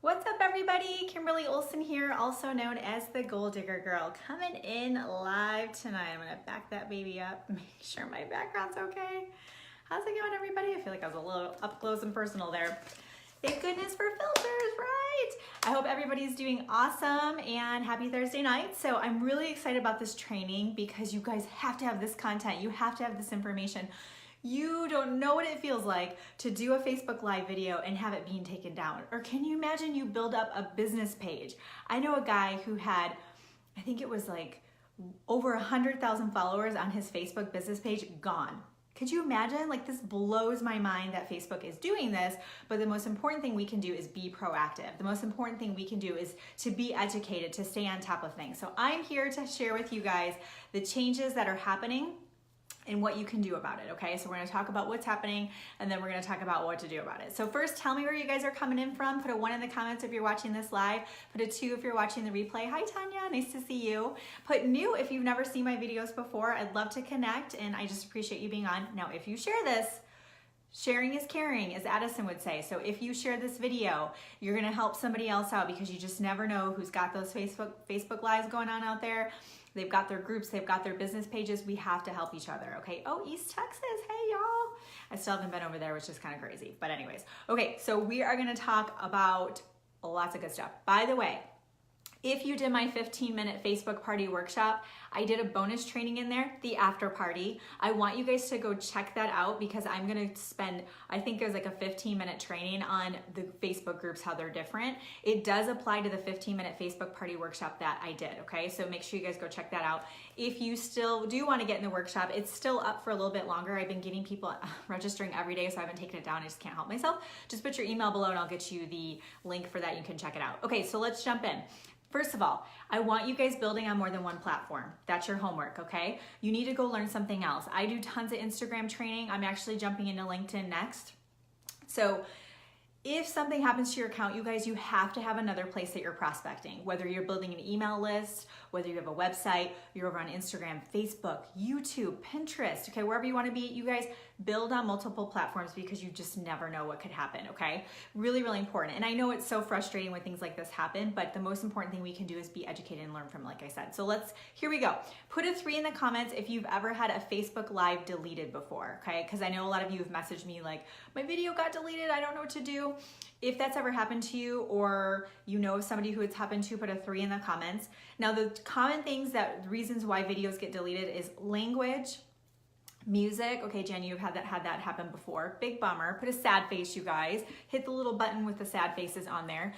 What's up, everybody? Kimberly Olson here, also known as the Goal Digger Girl, coming in live tonight. I'm gonna back that baby up, make sure my background's okay. How's it going, everybody? I feel like I was a little up close and personal there. Thank goodness for filters, right? I hope everybody's doing awesome and happy Thursday night. So I'm really excited about this training because you guys have to have this content. You have to have this information. You don't know what it feels like to do a Facebook Live video and have it being taken down. Or can you imagine you build up a business page? I know a guy who had, I think it was like over 100,000 followers on his Facebook business page gone. Could you imagine? Like, this blows my mind that Facebook is doing this, but the most important thing we can do is be proactive. The most important thing we can do is to be educated, to stay on top of things. So I'm here to share with you guys the changes that are happening and what you can do about it, okay? So we're gonna talk about what's happening, and then we're gonna talk about what to do about it. So first, tell me where you guys are coming in from. Put a 1 in the comments if you're watching this live. Put a 2 if you're watching the replay. Hi, Tanya, nice to see you. Put new if you've never seen my videos before. I'd love to connect, and I just appreciate you being on. Now, if you share this, sharing is caring, as Addison would say. So if you share this video, you're gonna help somebody else out because you just never know who's got those Facebook Lives going on out there. They've got their groups, they've got their business pages. We have to help each other, okay? Oh, East Texas, hey y'all. I still haven't been over there, which is kind of crazy. But anyways, okay, so we are gonna talk about lots of good stuff. By the way, if you did my 15-minute Facebook party workshop, I did a bonus training in there, the after party. I want you guys to go check that out because I'm gonna spend, I think it was like a 15-minute training on the Facebook groups, how they're different. It does apply to the 15-minute Facebook party workshop that I did, okay? So make sure you guys go check that out. If you still do wanna get in the workshop, it's still up for a little bit longer. I've been getting people registering every day, so I haven't taken it down. I just can't help myself. Just put your email below and I'll get you the link for that. You can check it out. Okay, so let's jump in. First of all, I want you guys building on more than one platform. That's your homework, okay? You need to go learn something else. I do tons of Instagram training. I'm actually jumping into LinkedIn next. So if something happens to your account, you guys, you have to have another place that you're prospecting, whether you're building an email list, whether you have a website, you're over on Instagram, Facebook, YouTube, Pinterest, okay, wherever you want to be, you guys build on multiple platforms because you just never know what could happen, okay? Really, really important. And I know it's so frustrating when things like this happen, but the most important thing we can do is be educated and learn from, like I said. So here we go. Put a 3 in the comments if you've ever had a Facebook Live deleted before, okay? Because I know a lot of you have messaged me like, my video got deleted, I don't know what to do. If that's ever happened to you, or you know of somebody who it's happened to, put a 3 in the comments. Now, the common reasons why videos get deleted is language, music. Okay, Jen, you've had that happen before. Big bummer. Put a sad face, you guys. Hit the little button with the sad faces on there.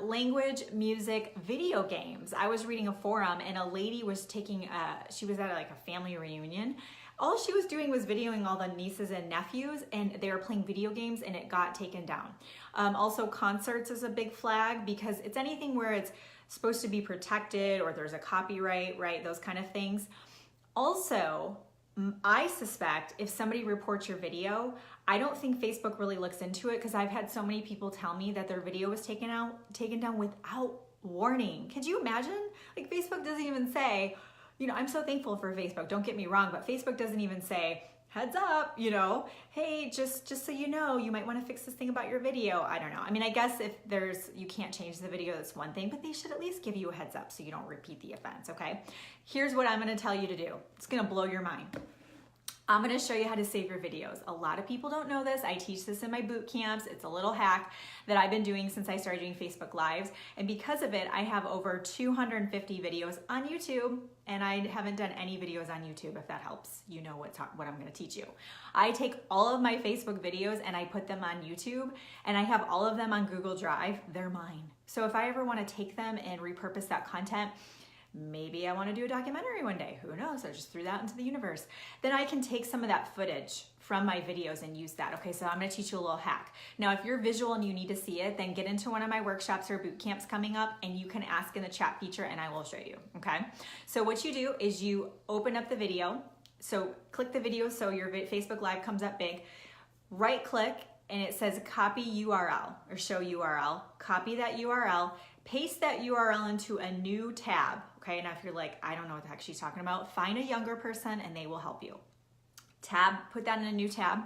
Language, music, video games. I was reading a forum and a lady was she was at like a family reunion. All she was doing was videoing all the nieces and nephews, and they were playing video games, and it got taken down. Also, concerts is a big flag because it's anything where it's supposed to be protected or there's a copyright, right? Those kind of things. Also, I suspect if somebody reports your video, I don't think Facebook really looks into it because I've had so many people tell me that their video was taken down without warning. Could you imagine? Like, Facebook doesn't even say, you know, I'm so thankful for Facebook, don't get me wrong, but Facebook doesn't even say, heads up, you know, hey, just so you know, you might want to fix this thing about your video. I don't know. I mean, I guess if you can't change the video, that's one thing, but they should at least give you a heads up so you don't repeat the offense, okay? Here's what I'm going to tell you to do. It's going to blow your mind. I'm going to show you how to save your videos. A lot of people don't know this. I teach this in my boot camps. It's a little hack that I've been doing since I started doing Facebook Lives. And because of it, I have over 250 videos on YouTube, and I haven't done any videos on YouTube, if that helps. You know what I'm going to teach you. I take all of my Facebook videos and I put them on YouTube, and I have all of them on Google Drive. They're mine. So if I ever want to take them and repurpose that content, maybe I want to do a documentary one day. Who knows? I just threw that into the universe. Then I can take some of that footage from my videos and use that. Okay, so I'm going to teach you a little hack. Now, if you're visual and you need to see it, then get into one of my workshops or boot camps coming up, and you can ask in the chat feature and I will show you, okay? So what you do is you open up the video. So click the video so your Facebook Live comes up big. Right click and it says copy URL or show URL. Copy that URL, paste that URL into a new tab. Okay, now if you're like, I don't know what the heck she's talking about, find a younger person and they will help you. Put that in a new tab.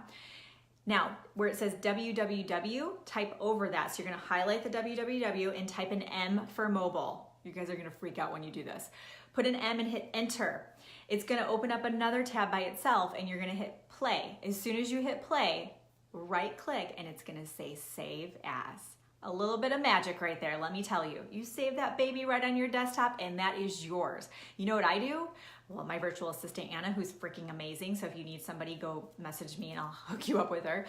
Now, where it says www, type over that. So you're gonna highlight the www and type an M for mobile. You guys are gonna freak out when you do this. Put an M and hit enter. It's gonna open up another tab by itself and you're gonna hit play. As soon as you hit play, right click and it's gonna say save as. A little bit of magic right there, let me tell you. You save that baby right on your desktop and that is yours. You know what I do? Well, my virtual assistant, Anna, who's freaking amazing. So if you need somebody, go message me and I'll hook you up with her.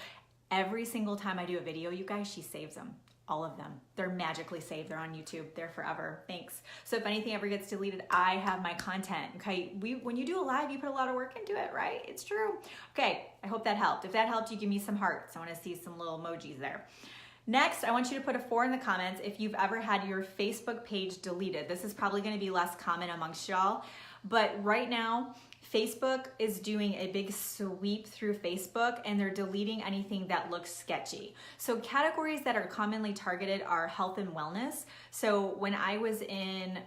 Every single time I do a video, you guys, she saves them. All of them. They're magically saved. They're on YouTube. They're forever. Thanks. So if anything ever gets deleted, I have my content. Okay. When you do a live, you put a lot of work into it, right? It's true. Okay. I hope that helped. If that helped, you give me some hearts. I want to see some little emojis there. Next, I want you to put a 4 in the comments if you've ever had your Facebook page deleted. This is probably going to be less common amongst y'all, but right now, Facebook is doing a big sweep through Facebook and they're deleting anything that looks sketchy. So categories that are commonly targeted are health and wellness. So when I was in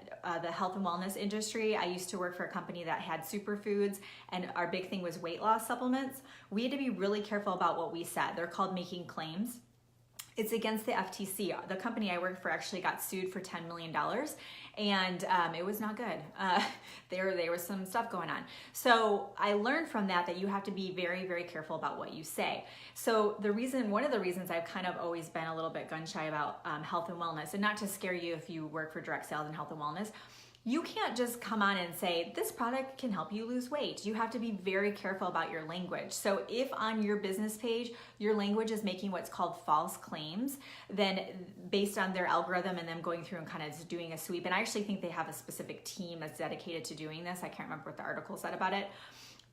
the health and wellness industry, I used to work for a company that had superfoods and our big thing was weight loss supplements. We had to be really careful about what we said. They're called making claims. It's against the FTC. The company I worked for actually got sued for $10 million and it was not good. There was some stuff going on. So I learned from that you have to be very, very careful about what you say. So one of the reasons I've kind of always been a little bit gun shy about health and wellness, and not to scare you if you work for direct sales and health and wellness, you can't just come on and say, this product can help you lose weight. You have to be very careful about your language. So if on your business page, your language is making what's called false claims, then based on their algorithm and them going through and kind of doing a sweep, and I actually think they have a specific team that's dedicated to doing this. I can't remember what the article said about it.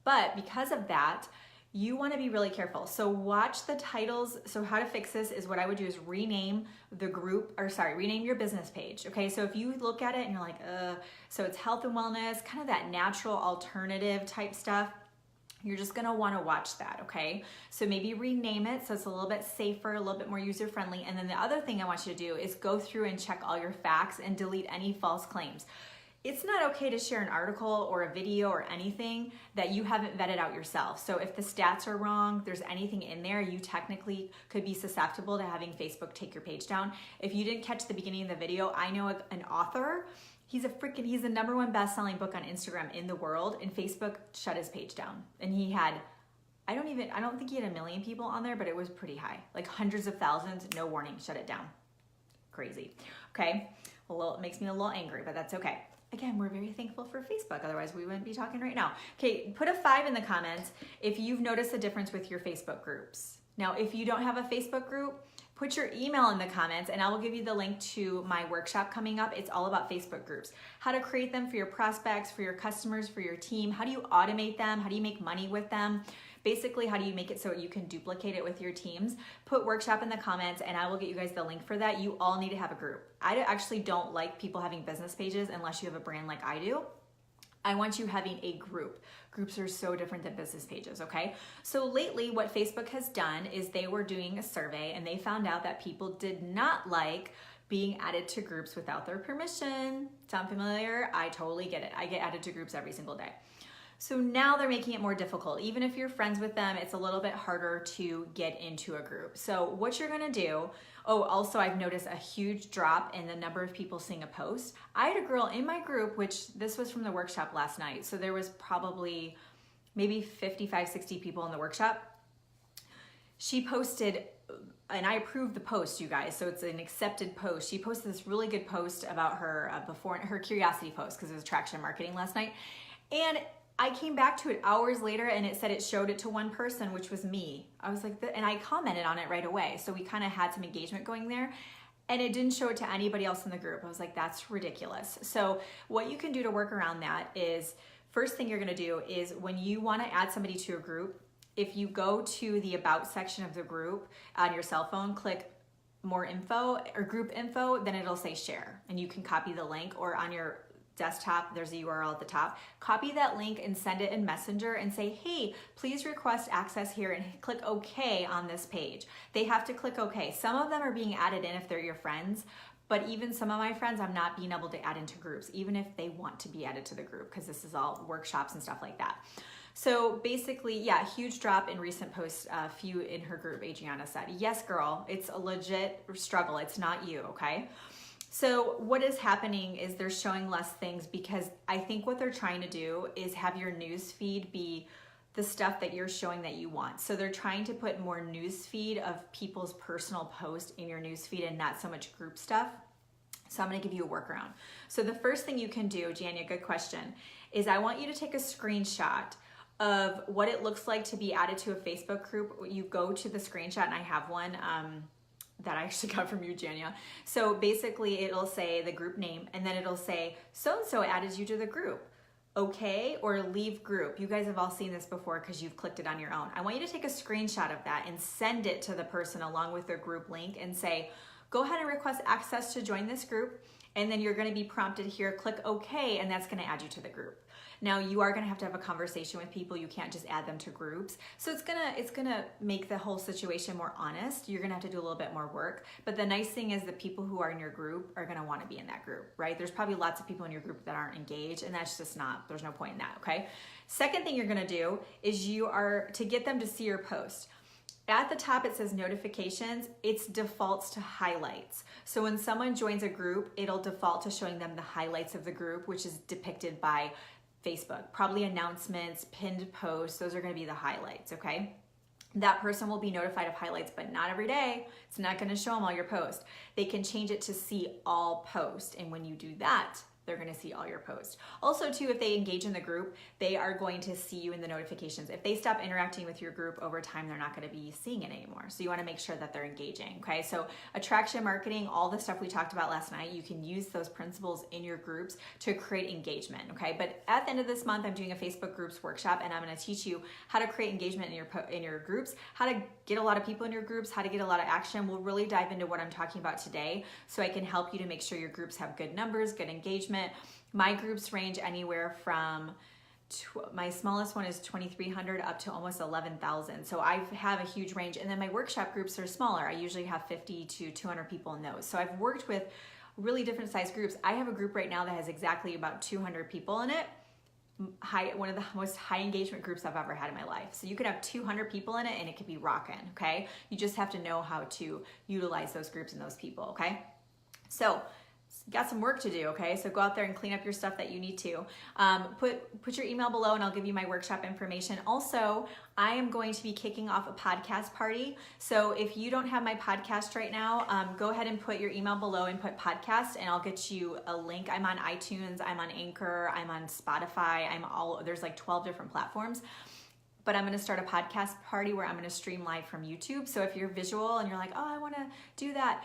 But because of that, you want to be really careful. So watch the titles. So how to fix this is what I would do is rename rename your business page. Okay. So if you look at it and you're like, so it's health and wellness, kind of that natural alternative type stuff. You're just going to want to watch that. Okay. So maybe rename it so it's a little bit safer, a little bit more user friendly. And then the other thing I want you to do is go through and check all your facts and delete any false claims. It's not okay to share an article or a video or anything that you haven't vetted out yourself. So if the stats are wrong, there's anything in there, you technically could be susceptible to having Facebook take your page down. If you didn't catch the beginning of the video, I know an author, he's the #1 best-selling book on Instagram in the world, and Facebook shut his page down. And he had, I don't think he had 1 million people on there, but it was pretty high, like hundreds of thousands, no warning, shut it down. Crazy. Okay. It makes me a little angry, but that's okay. Again, we're very thankful for Facebook. Otherwise, we wouldn't be talking right now. Okay, put a 5 in the comments if you've noticed a difference with your Facebook groups. Now, if you don't have a Facebook group, put your email in the comments and I will give you the link to my workshop coming up. It's all about Facebook groups. How to create them for your prospects, for your customers, for your team. How do you automate them? How do you make money with them? Basically, how do you make it so you can duplicate it with your teams? Put workshop in the comments and I will get you guys the link for that. You all need to have a group. I actually don't like people having business pages unless you have a brand like I do. I want you having a group. Groups are so different than business pages, okay? So lately, what Facebook has done is they were doing a survey and they found out that people did not like being added to groups without their permission. Sound familiar? I totally get it. I get added to groups every single day. So now they're making it more difficult. Even if you're friends with them, it's a little bit harder to get into a group. So what you're gonna do, also I've noticed a huge drop in the number of people seeing a post. I had a girl in my group, which this was from the workshop last night. So there was probably maybe 55, 60 people in the workshop. She posted, and I approved the post, you guys, so it's an accepted post. She posted this really good post about her her curiosity post because it was traction marketing last night. And I came back to it hours later and it said it showed it to one person, which was me. I was like, and I commented on it right away. So we kind of had some engagement going there and it didn't show it to anybody else in the group. I was like, that's ridiculous. So what you can do to work around that is, first thing you're gonna do is when you wanna add somebody to a group, if you go to the about section of the group on your cell phone, click more info or group info, then it'll say share and you can copy the link, or on your desktop, there's a URL at the top. Copy that link and send it in Messenger and say, hey, please request access here, and click OK on this page. They have to click OK. Some of them are being added in if they're your friends, but even some of my friends, I'm not being able to add into groups, even if they want to be added to the group, because this is all workshops and stuff like that. So basically, yeah, huge drop in recent posts. A few in her group, Adriana said. Yes, girl, it's a legit struggle. It's not you, okay? So what is happening is they're showing less things because I think what they're trying to do is have your news feed be the stuff that you're showing that you want. So they're trying to put more news feed of people's personal posts in your news feed and not so much group stuff. So I'm gonna give you a workaround. So the first thing you can do, Jania, good question, is I want you to take a screenshot of what it looks like to be added to a Facebook group. You go to the screenshot, and I have one that I actually got from you, Jania. So basically it'll say the group name, and then it'll say, so-and-so added you to the group. Okay, or leave group. You guys have all seen this before because you've clicked it on your own. I want you to take a screenshot of that and send it to the person along with their group link and say, go ahead and request access to join this group. And then you're gonna be prompted here, click OK, and that's gonna add you to the group. Now you are gonna have a conversation with people. You can't just add them to groups. So it's gonna make the whole situation more honest. You're gonna have to do a little bit more work. But the nice thing is the people who are in your group are gonna wanna be in that group, right? There's probably lots of people in your group that aren't engaged, and that's just not, there's no point in that, okay? Second thing you're gonna do is you are to get them to see your post. At the top, it says notifications. It's defaults to highlights. So when someone joins a group, it'll default to showing them the highlights of the group, which is depicted by Facebook. Probably announcements, pinned posts, those are gonna be the highlights, okay? That person will be notified of highlights, but not every day. It's not gonna show them all your posts. They can change it to see all posts. And when you do that, they're gonna see all your posts. Also too, if they engage in the group, they are going to see you in the notifications. If they stop interacting with your group over time, they're not gonna be seeing it anymore. So you wanna make sure that they're engaging, okay? So attraction marketing, all the stuff we talked about last night, you can use those principles in your groups to create engagement, okay? But at the end of this month, I'm doing a Facebook groups workshop, and I'm gonna teach you how to create engagement in your groups, how to get a lot of people in your groups, how to get a lot of action. We'll really dive into what I'm talking about today so I can help you to make sure your groups have good numbers, good engagement. My groups range anywhere from, my smallest one is 2,300 up to almost 11,000. So I have a huge range. And then my workshop groups are smaller. I usually have 50 to 200 people in those. So I've worked with really different size groups. I have a group right now that has exactly about 200 people in it. One of the most high engagement groups I've ever had in my life. So you could have 200 people in it and it could be rocking, okay? You just have to know how to utilize those groups and those people, okay? So got some work to do, okay? So go out there and clean up your stuff that you need to. Put your email below and I'll give you my workshop information. Also, I am going to be kicking off a podcast party. So if you don't have my podcast right now, go ahead and put your email below and put podcast, and I'll get you a link. I'm on iTunes, I'm on Anchor, I'm on Spotify, there's like 12 different platforms. But I'm gonna start a podcast party where I'm gonna stream live from YouTube. So if you're visual and you're like, oh, I wanna do that,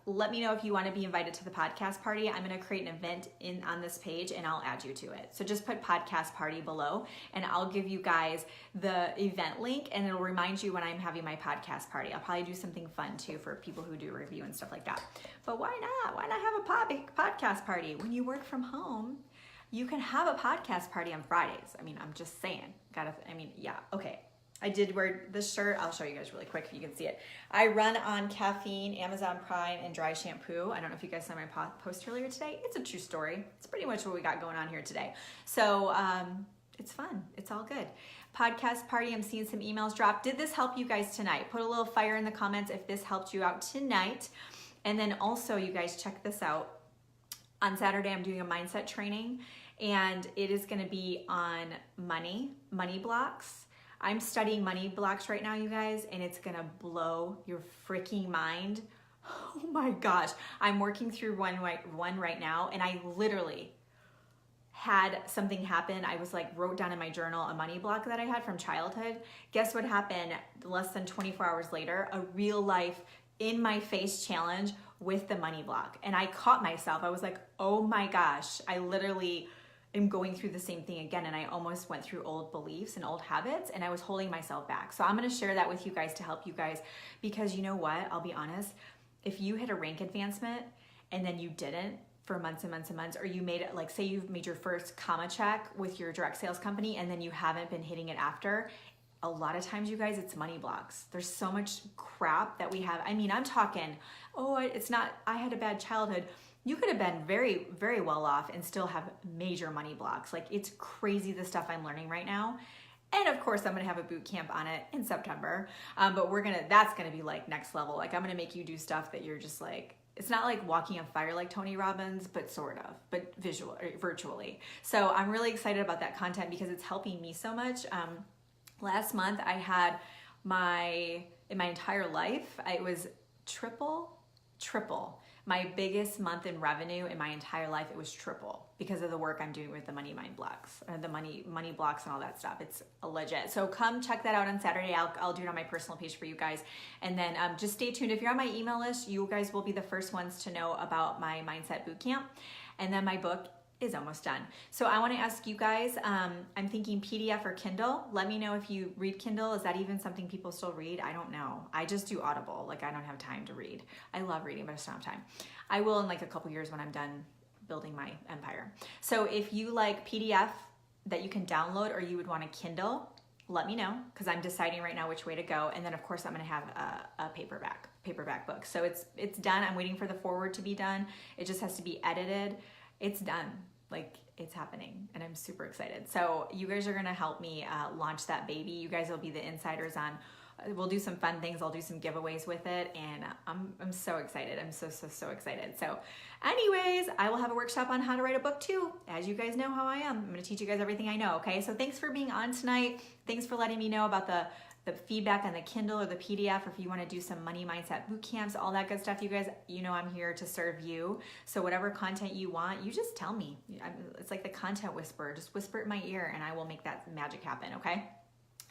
let me know if you wanna be invited to the podcast party. I'm gonna create an event on this page and I'll add you to it. So just put podcast party below and I'll give you guys the event link, and it'll remind you when I'm having my podcast party. I'll probably do something fun too for people who do review and stuff like that. But why not? Why not have a podcast party? When you work from home, you can have a podcast party on Fridays. I mean, I'm just saying. Yeah, okay. I did wear this shirt. I'll show you guys really quick if you can see it. I run on caffeine, Amazon Prime, and dry shampoo. I don't know if you guys saw my post earlier today. It's a true story. It's pretty much what we got going on here today. So it's fun. It's all good. Podcast party. I'm seeing some emails drop. Did this help you guys tonight? Put a little fire in the comments if this helped you out tonight. And then also, you guys, check this out. On Saturday, I'm doing a mindset training, and it is going to be on money blocks. I'm studying money blocks right now, you guys, and it's going to blow your freaking mind. Oh my gosh. I'm working through one right now, and I literally had something happen. I was like, wrote down in my journal a money block that I had from childhood. Guess what happened less than 24 hours later? A real life in my face challenge with the money block. And I caught myself. I was like, oh my gosh, I literally am going through the same thing again. And I almost went through old beliefs and old habits, and I was holding myself back. So I'm gonna share that with you guys to help you guys, because you know what, I'll be honest, if you hit a rank advancement and then you didn't for months and months and months, or you made it, like say you've made your first comma check with your direct sales company and then you haven't been hitting it after, a lot of times, you guys, it's money blocks. There's so much crap that we have. I mean, I'm talking, it's not, I had a bad childhood. You could have been very, very well off and still have major money blocks. Like, it's crazy the stuff I'm learning right now. And of course, I'm gonna have a boot camp on it in September. But that's gonna be like next level. Like I'm gonna make you do stuff that you're just like, it's not like walking on fire like Tony Robbins, but sort of, but virtually. So I'm really excited about that content because it's helping me so much. Last month I had in my entire life, it was triple. My biggest month in revenue in my entire life, it was triple because of the work I'm doing with the money mind blocks, or the money blocks and all that stuff. It's legit. So come check that out on Saturday. I'll do it on my personal page for you guys. And then just stay tuned. If you're on my email list, you guys will be the first ones to know about my Mindset Bootcamp. And then my book is almost done. So I want to ask you guys, I'm thinking PDF or Kindle. Let me know if you read Kindle. Is that even something people still read? I don't know. I just do Audible. Like I don't have time to read. I love reading, but I just don't have time. I will in like a couple years when I'm done building my empire. So if you like PDF that you can download or you would want a Kindle, let me know because I'm deciding right now which way to go. And then of course I'm going to have a paperback book. So it's done. I'm waiting for the foreword to be done. It just has to be edited. It's done. Like it's happening and I'm super excited. So you guys are going to help me launch that baby. You guys will be the insiders on, we'll do some fun things. I'll do some giveaways with it. And I'm so excited. I'm so excited. So anyways, I will have a workshop on how to write a book too. As you guys know how I am. I'm going to teach you guys everything I know. Okay. So thanks for being on tonight. Thanks for letting me know about the feedback on the Kindle or the PDF, or if you want to do some money mindset boot camps, all that good stuff, you guys, you know I'm here to serve you. So whatever content you want, you just tell me. It's like the content whisperer. Just whisper it in my ear and I will make that magic happen, okay?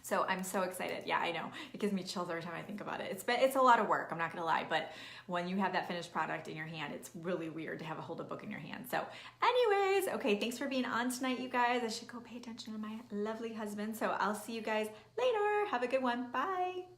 So I'm so excited. Yeah, I know. It gives me chills every time I think about it. It's a lot of work, I'm not gonna lie, but when you have that finished product in your hand, it's really weird to hold a book in your hand. So anyways, okay, thanks for being on tonight, you guys. I should go pay attention to my lovely husband. So I'll see you guys later. Have a good one. Bye.